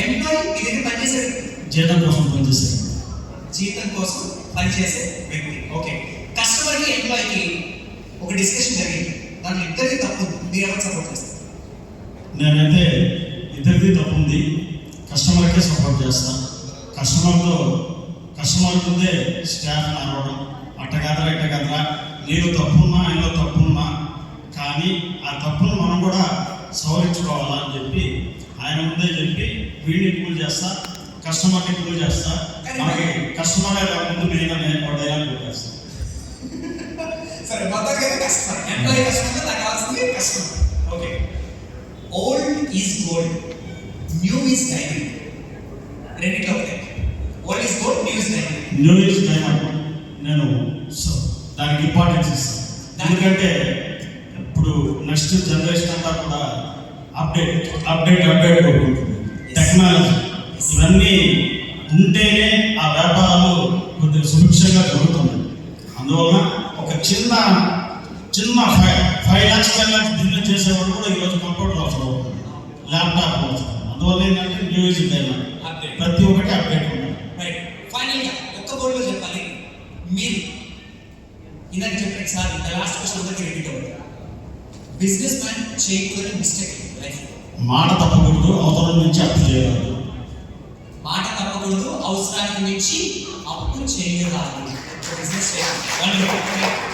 Employee మీ దగ్గర పనిచేసే జీతం కోసం పనిచేశారు. జీతం కోసం పనిచేసే వ్యక్తి. ఓకే, కస్టమర్కి ఎంప్లాయీకి ఒక డిస్కషన్ జరిగింది, దాంట్లో ఇద్దరికి తప్పు ఉంది, మీరు ఎవరు సపోర్ట్ చేస్తారు? నేనైతే ఇద్దరిది తప్పు ఉంది, కస్టమర్కే సపోర్ట్ చేస్తాను. కస్టమర్ ముందే స్టాఫ్ అరవడం అట్ట కదరా నీలో తప్పున్నా ఆయనలో తప్పున్నా, కానీ ఆ తప్పును మనం కూడా సవరించుకోవాలా అని చెప్పి ఆయన ముందే చెప్పి వీడిని కూల్ చేస్తా, కస్టమర్ని కూల్ చేస్తా. మనకి కస్టమరే ముందు నేను డైలాగ్ చేస్తాను. సరే, మొత్తం కస్టమర్ ఎంప్లాయీ కస్టమర్, నాకు కావాల్సింది customer. Okay, old is gold, new is diamond. రెండిట్లో ఒకటే, old is gold, new is diamond. New is diamond నేను దానికి ఇంపార్టెన్స్ ఇస్తాను. ఎందుకంటే ఇప్పుడు నెక్స్ట్ జనరేషన్ అంతా కూడా అప్డేట్ ఉంటుంది. టెక్నాలజీ ఇవన్నీ ఉంటేనే ఆ వ్యాపారాలు కొద్దిగా సుభిక్షంగా జరుగుతున్నాయి. అందువల్ల ఒక చిన్న 5 lakhs 10 lakhs బిజినెస్ చేసేవాడు కూడా ఈరోజు కంప్యూటర్ అవసరం అవుతుంది, ల్యాప్టాప్ అవసరం. అందువల్ల ఏంటంటే న్యూ ఏజ్ ప్రతి ఒక్కటి అప్డేట్ ఉంది. రైట్, ఫైనల్గా ఒక్క బోర్డులో చెప్పాలి, మీరు ఇందాక చెప్పండి సార్, లాస్ట్ క్వశ్చన్ అందరికీ రిపీట్ అవుతుంది. బిజినెస్ మ్యాన్ చేయకూడని మిస్టేక్ లైఫ్. మాట తప్పకూడదు, అవసరం నుంచి అప్పు చేయరాదు. మాట తప్పకూడదు, అవసరానికి మించి అప్పు చేయరాదు. బిజినెస్ చేయాలి.